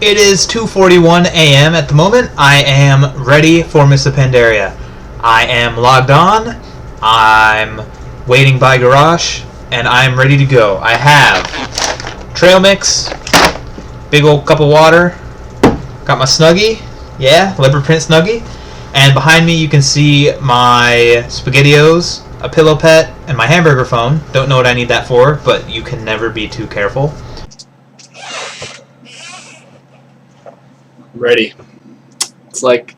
It is 2:41 a.m. at the moment. I am ready for Mists of Pandaria. I am logged on. I'm waiting by garage, and I'm ready to go. I have trail mix, big old cup of water, got my Snuggie, yeah, leopard print Snuggie, and behind me you can see my SpaghettiOs, a pillow pet, and my hamburger phone. Don't know what I need that for, but you can never be too careful. Ready. It's like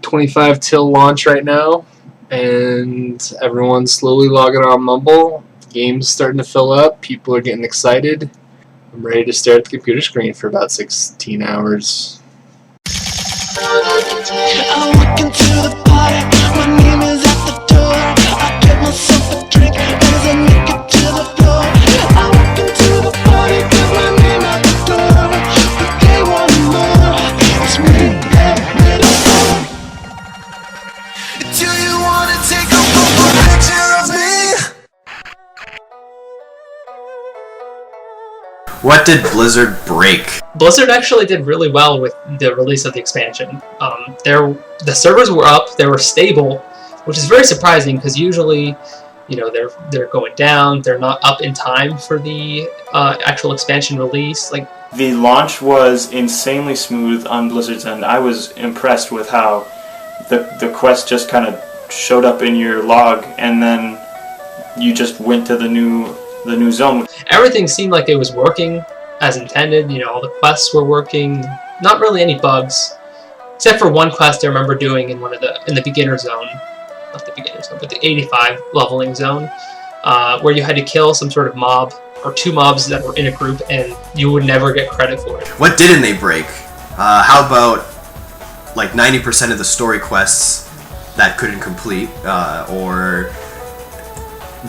25 till launch right now, and everyone's slowly logging on Mumble. The game's starting to fill up. People are getting excited. I'm ready to stare at the computer screen for about 16 hours. I walk into the party, my name is at the door. I get myself a drink, as I make it to the floor. I walk into the party, get my name at the door. But they want more, it's me, do you wanna take a picture of me? What did Blizzard break? Blizzard actually did really well with the release of the expansion. The servers were up, they were stable, which is very surprising because usually, you know, they're going down, they're not up in time for the actual expansion release. Like, the launch was insanely smooth on Blizzard's end. I was impressed with how the quest just kind of showed up in your log, and then you just went to the new zone. Everything seemed like it was working as intended. You know, all the quests were working. Not really any bugs, except for one quest I remember doing in in the beginner zone, not the beginner zone, but the 85 leveling zone, where you had to kill some sort of mob or two mobs that were in a group, and you would never get credit for it. What didn't they break? How about like 90% of the story quests that couldn't complete, or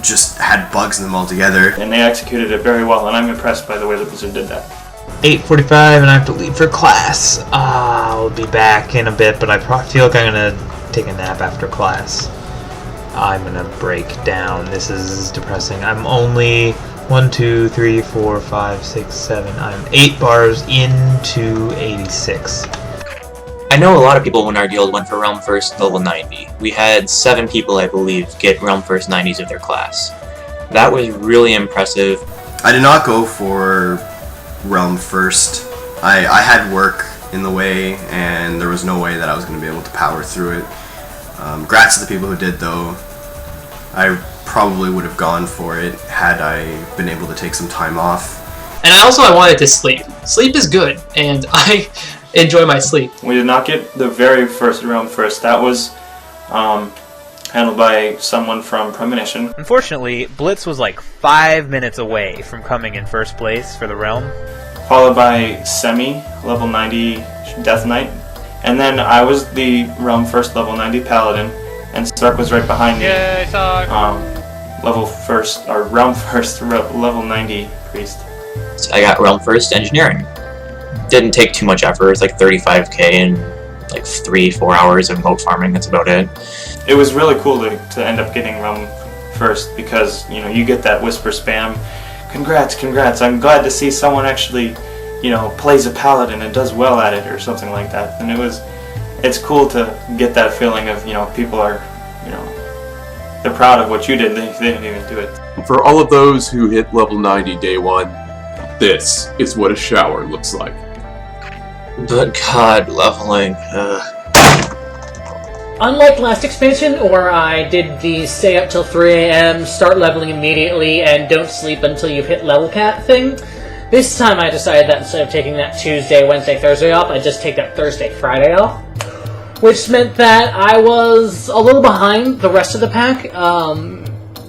just had bugs in them altogether? And they executed it very well, and I'm impressed by the way that Blizzard did that. 8:45 and I have to leave for class. I'll be back in a bit, but I feel like I'm gonna take a nap after class. I'm gonna break down. This is depressing. I'm only 1, 2, 3, 4, 5, 6, 7. I'm 8 bars into 86. I know a lot of people in our guild went for Realm First level 90. We had 7 people, I believe, get Realm First 90s of their class. That was really impressive. I did not go for Realm First. I had work in the way, and there was no way that I was going to be able to power through it. Grats to the people who did, though. I probably would have gone for it had I been able to take some time off. And I wanted to sleep. Sleep is good, and I enjoy my sleep. We did not get the very first Realm First. That was handled by someone from Premonition. Unfortunately, Blitz was like 5 minutes away from coming in first place for the Realm. Followed by Semi, level 90 Death Knight. And then I was the Realm First level 90 Paladin, and Stark was right behind me. Yay, Stark! Realm First level 90 Priest. So I got Realm First Engineering. Didn't take too much effort. It's like 35k in like 3-4 hours of moat farming. That's about it. It was really cool to end up getting Realm First because, you know, you get that whisper spam. Congrats, I'm glad to see someone actually, you know, plays a paladin and does well at it or something like that. And it's cool to get that feeling of, you know, people are, you know, they're proud of what you did. They didn't even do it. For all of those who hit level 90 day one, this is what a shower looks like. But God, leveling. Unlike last expansion, where I did the stay up till 3 a.m., start leveling immediately, and don't sleep until you've hit level cap thing, this time I decided that instead of taking that Tuesday, Wednesday, Thursday off, I'd just take that Thursday, Friday off. Which meant that I was a little behind the rest of the pack,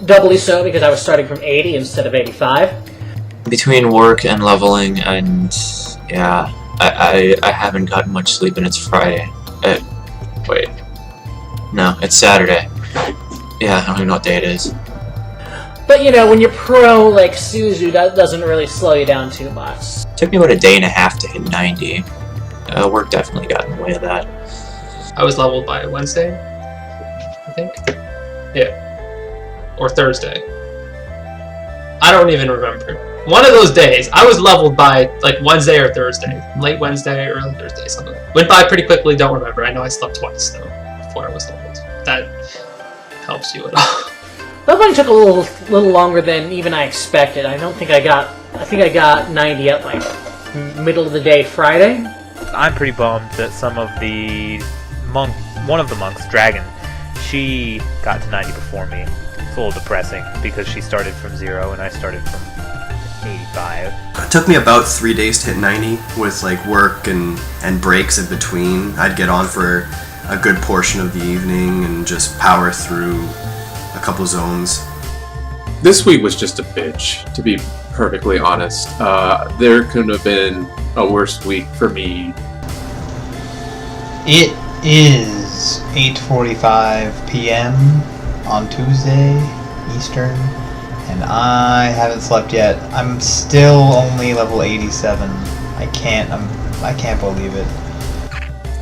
doubly so because I was starting from 80 instead of 85. Between work and leveling, and yeah, I haven't gotten much sleep, and it's Friday. Wait. No, it's Saturday. Yeah, I don't even know what day it is. But you know, when you're pro like Suzu, that doesn't really slow you down too much. Took me about a day and a half to hit 90. Work definitely got in the way of that. I was leveled by Wednesday, I think. Yeah. Or Thursday. I don't even remember. One of those days, I was leveled by like Wednesday or Thursday. Late Wednesday, early Thursday, something. Went by pretty quickly, don't remember. I know I slept twice, though, before I was leveled. That helps you at all. Leveling took a little longer than even I expected. I think I got 90 at like middle of the day Friday. I'm pretty bummed that one of the monks, Dragon, she got to 90 before me. It's a little depressing because she started from 0 and I started from 85. It took me about 3 days to hit 90 with like work and breaks in between. I'd get on for a good portion of the evening and just power through a couple zones. This week was just a bitch, to be perfectly honest. There couldn't have been a worse week for me. It is 8:45 p.m. on Tuesday, Eastern, and I haven't slept yet. I'm still only level 87. I can't believe it.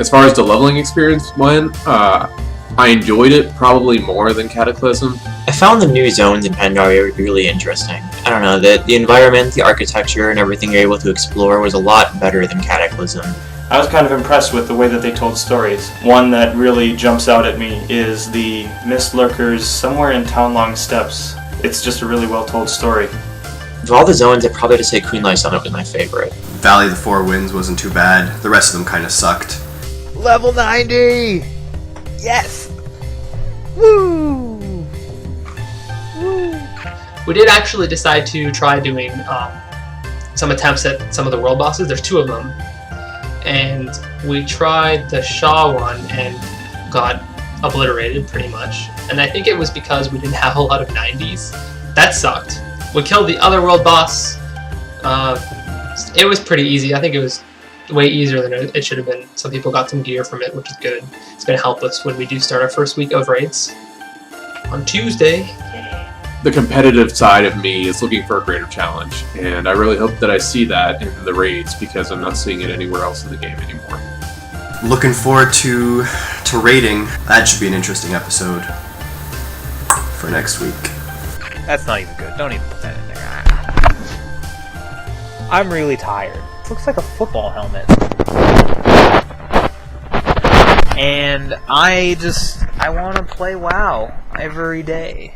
As far as the leveling experience went, I enjoyed it probably more than Cataclysm. I found the new zones in Pandaria really interesting. I don't know, the environment, the architecture, and everything you're able to explore was a lot better than Cataclysm. I was kind of impressed with the way that they told stories. One that really jumps out at me is the Mist Lurkers somewhere in Townlong Steppes. It's just a really well told story. Of all the zones, I'd probably just say Queenlai Summit was my favorite. Valley of the Four Winds wasn't too bad. The rest of them kind of sucked. Level 90! Yes! Woo! We did actually decide to try doing some attempts at some of the world bosses. There's 2 of them. And we tried the Shaw one and got obliterated pretty much. And I think it was because we didn't have a lot of 90s. That sucked. We killed the other world boss. It was pretty easy. I think it was way easier than it should have been. Some people got some gear from it, which is good. It's going to help us when we do start our first week of raids on Tuesday. The competitive side of me is looking for a greater challenge, and I really hope that I see that in the raids because I'm not seeing it anywhere else in the game anymore. Looking forward to raiding. That should be an interesting episode for next week. That's not even good. Don't even put that in there. I'm really tired. It looks like a football helmet. And I want to play WoW every day.